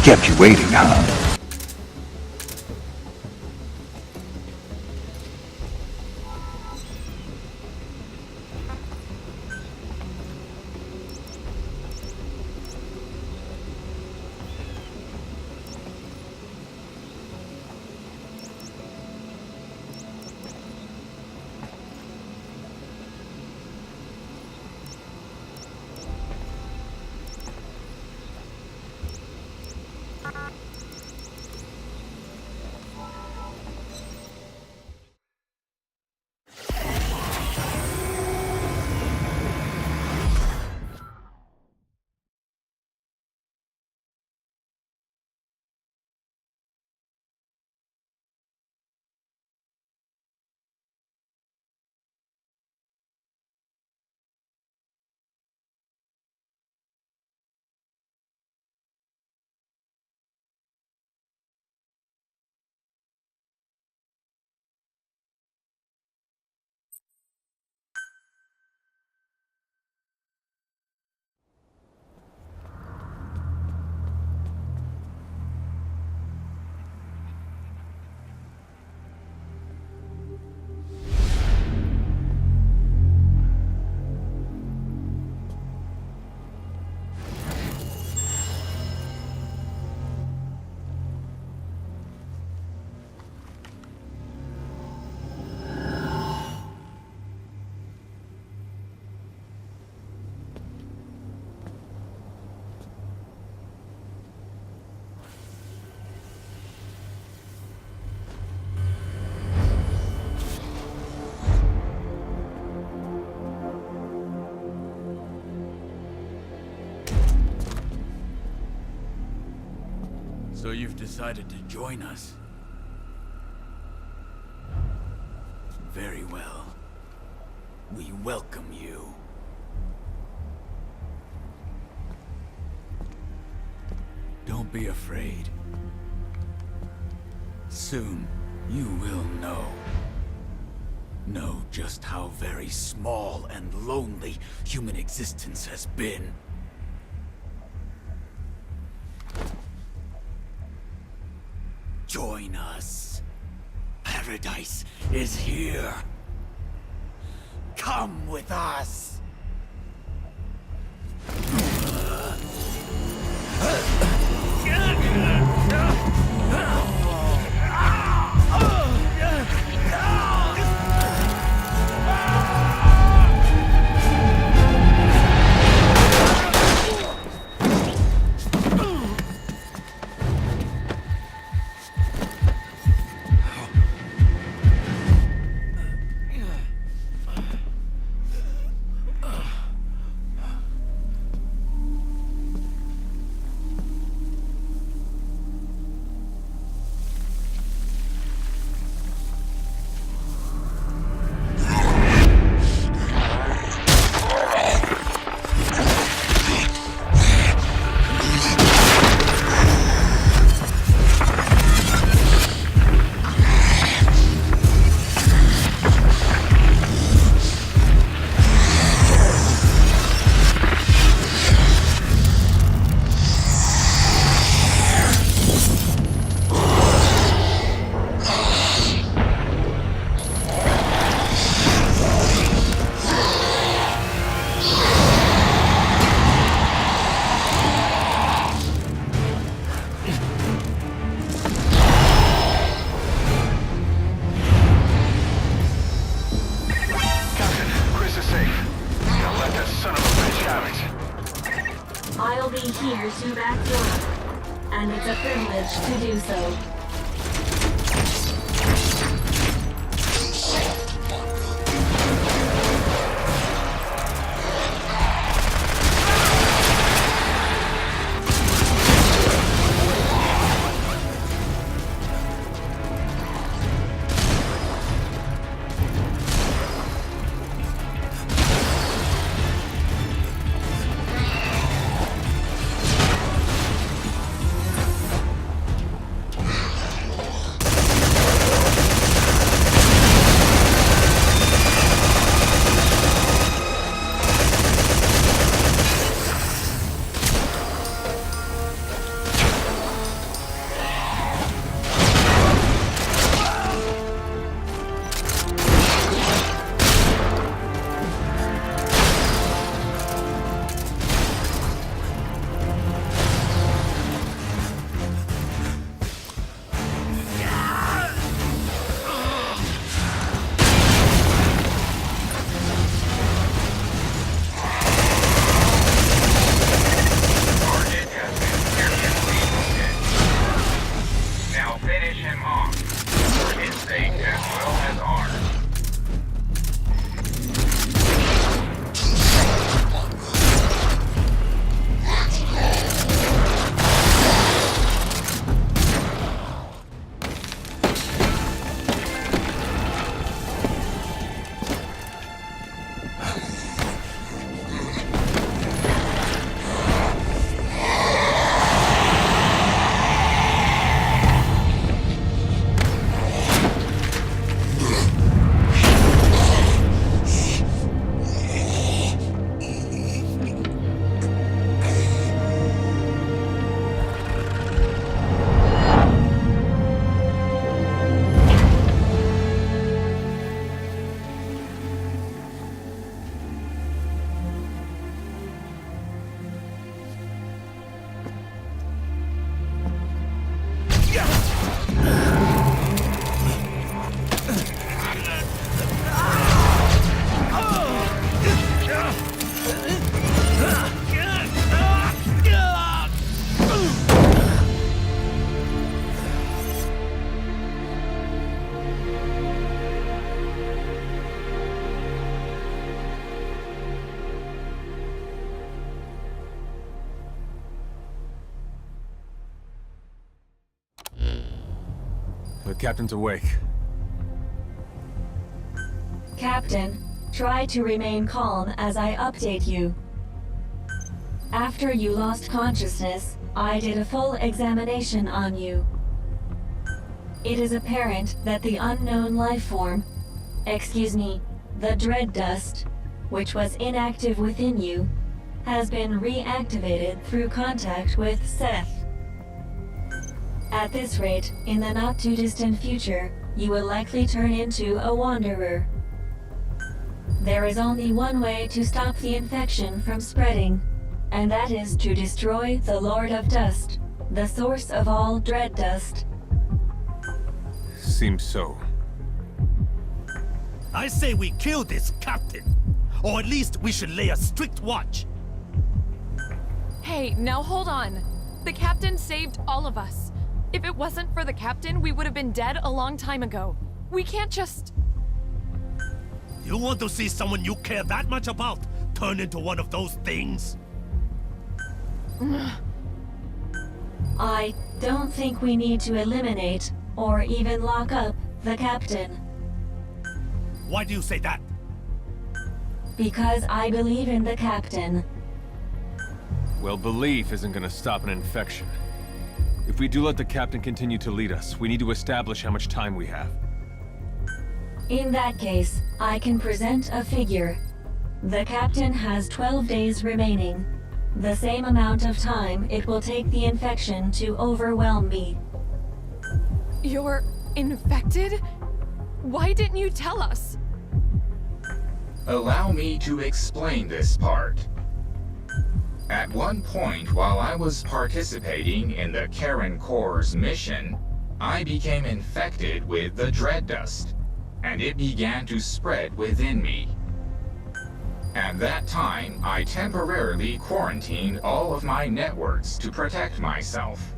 Kept you waiting, huh? So you've decided to join us? Very well. We welcome you. Don't be afraid. Soon, you will know. Know just how very small and lonely human existence has been. Join us. Paradise is here. Come with us. To back you up, and it's a privilege to do so. The captain's awake. Captain, try to remain calm as I update you. After you lost consciousness, I did a full examination on you. It is apparent that the unknown life form, the dread dust, which was inactive within you, has been reactivated through contact with Seth. At this rate, in the not-too-distant future, you will likely turn into a wanderer. There is only one way to stop the infection from spreading, and that is to destroy the Lord of Dust, the source of all dread dust. Seems so. I say we kill this captain. Or at least we should lay a strict watch. Hey, now hold on. The captain saved all of us. If it wasn't for the captain, we would have been dead a long time ago. We can't just... You want to see someone you care that much about turn into one of those things? I don't think we need to eliminate, or even lock up, the captain. Why do you say that? Because I believe in the captain. Well, belief isn't gonna stop an infection. If we do let the captain continue to lead us, we need to establish how much time we have. In that case, I can present a figure. The captain has 12 days remaining. The same amount of time it will take the infection to overwhelm me. You're infected? Why didn't you tell us? Allow me to explain this part. At one point while I was participating in the Karen Corps' mission, I became infected with the dread dust, and it began to spread within me. At that time, I temporarily quarantined all of my networks to protect myself.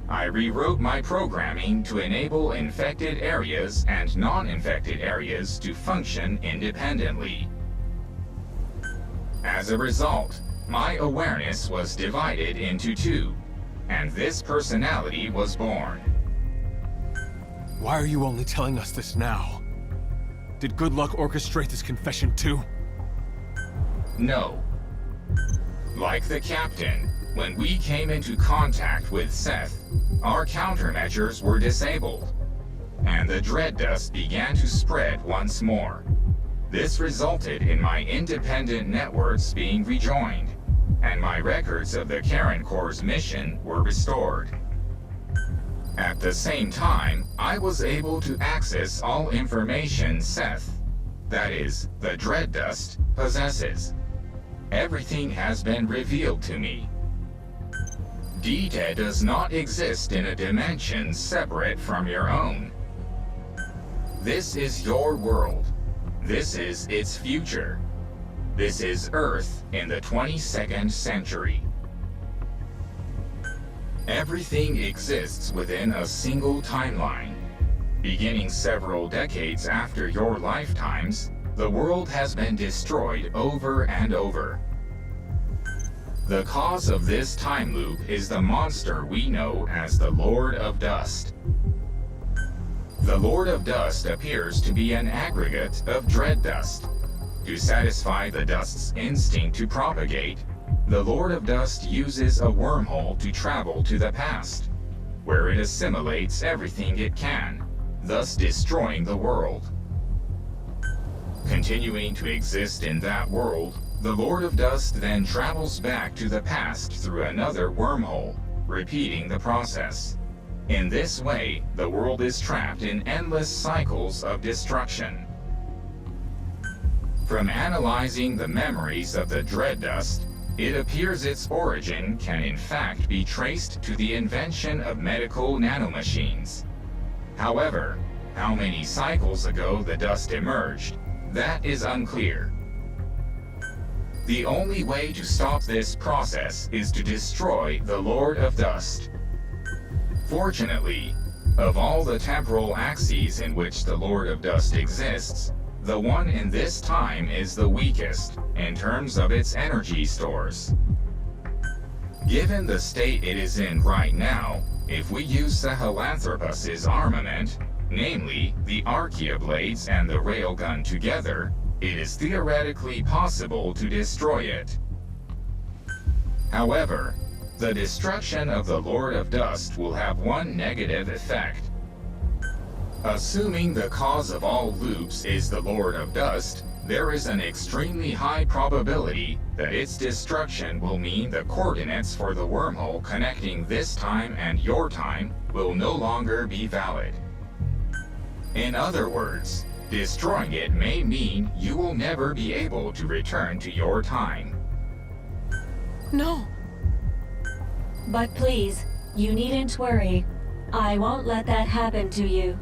I rewrote my programming to enable infected areas and non-infected areas to function independently. As a result, my awareness was divided into two, and this personality was born. Why are you only telling us this now? Did Good Luck orchestrate this confession too? No. Like the captain, when we came into contact with Seth, our countermeasures were disabled, and the dread dust began to spread once more. This resulted in my independent networks being rejoined, and my records of the Karen Corps' mission were restored. At the same time, I was able to access all information Seth, that is, the dread dust, possesses. Everything has been revealed to me. Dita does not exist in a dimension separate from your own. This is your world. This is its future. This is Earth in the 22nd century. Everything exists within a single timeline. Beginning several decades after your lifetimes, the world has been destroyed over and over. The cause of this time loop is the monster we know as the Lord of Dust. The Lord of Dust appears to be an aggregate of dread dust. To satisfy the dust's instinct to propagate, the Lord of Dust uses a wormhole to travel to the past, where it assimilates everything it can, thus destroying the world. Continuing to exist in that world, the Lord of Dust then travels back to the past through another wormhole, repeating the process. In this way, the world is trapped in endless cycles of destruction. From analyzing the memories of the dread dust, it appears its origin can in fact be traced to the invention of medical nanomachines. However, how many cycles ago the dust emerged, that is unclear. The only way to stop this process is to destroy the Lord of Dust. Fortunately, of all the temporal axes in which the Lord of Dust exists, the one in this time is the weakest in terms of its energy stores. Given the state it is in right now, if we use Sahelanthropus's armament, namely the Archaea blades and the railgun together, it is theoretically possible to destroy it. However, the destruction of the Lord of Dust will have one negative effect. Assuming the cause of all loops is the Lord of Dust, there is an extremely high probability that its destruction will mean the coordinates for the wormhole connecting this time and your time will no longer be valid. In other words, destroying it may mean you will never be able to return to your time. No. But please, you needn't worry. I won't let that happen to you.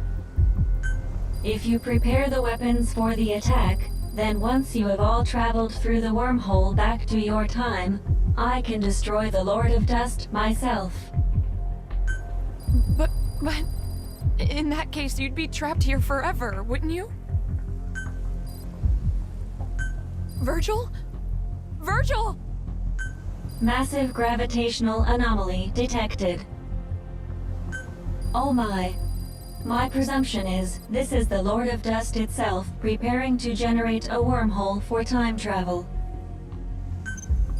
If you prepare the weapons for the attack, then once you have all traveled through the wormhole back to your time, I can destroy the Lord of Dust myself. But in that case, you'd be trapped here forever, wouldn't you? Virgil? Virgil! Massive gravitational anomaly detected. Oh my. My presumption is, this is the Lord of Dust itself preparing to generate a wormhole for time travel.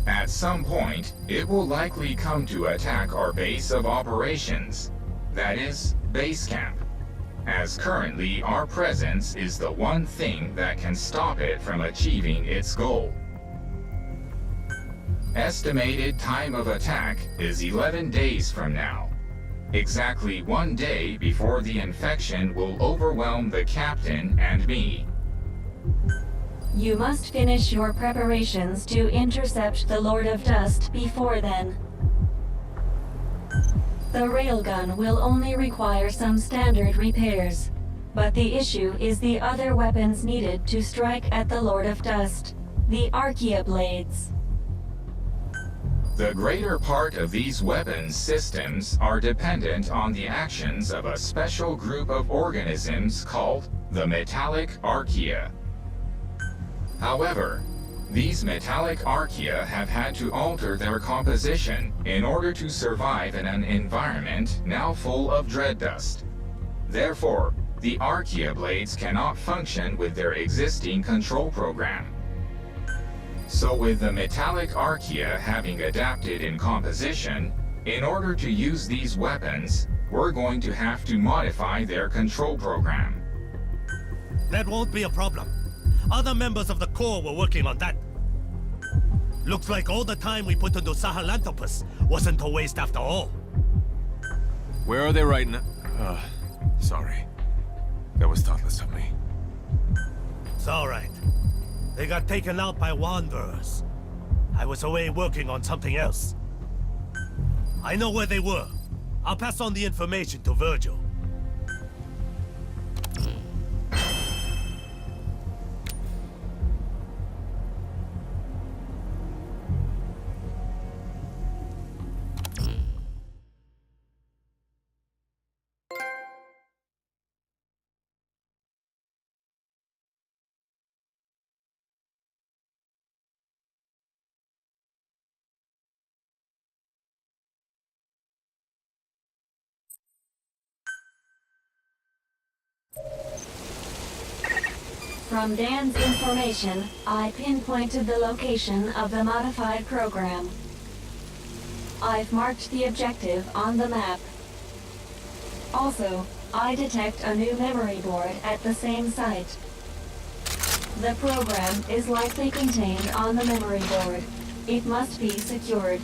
At some point, it will likely come to attack our base of operations, that is, base camp, as currently our presence is the one thing that can stop it from achieving its goal. Estimated time of attack is 11 days from now. Exactly 1 day before the infection will overwhelm the captain and me. You must finish your preparations to intercept the Lord of Dust before then. The railgun will only require some standard repairs, but the issue is the other weapons needed to strike at the Lord of Dust, the Archaea blades. The greater part of these weapons systems are dependent on the actions of a special group of organisms called the metallic archaea. However, these metallic archaea have had to alter their composition in order to survive in an environment now full of dread dust. Therefore, the archaea blades cannot function with their existing control program. So with the metallic archaea having adapted in composition, in order to use these weapons, we're going to have to modify their control program. That won't be a problem. Other members of the Corps were working on that. Looks like all the time we put into Sahelanthropus wasn't a waste after all. Where are they right now? Sorry. That was thoughtless of me. It's alright. They got taken out by wanderers. I was away working on something else. I know where they were. I'll pass on the information to Virgil. From Dan's information, I pinpointed the location of the modified program. I've marked the objective on the map. Also, I detect a new memory board at the same site. The program is likely contained on the memory board. It must be secured.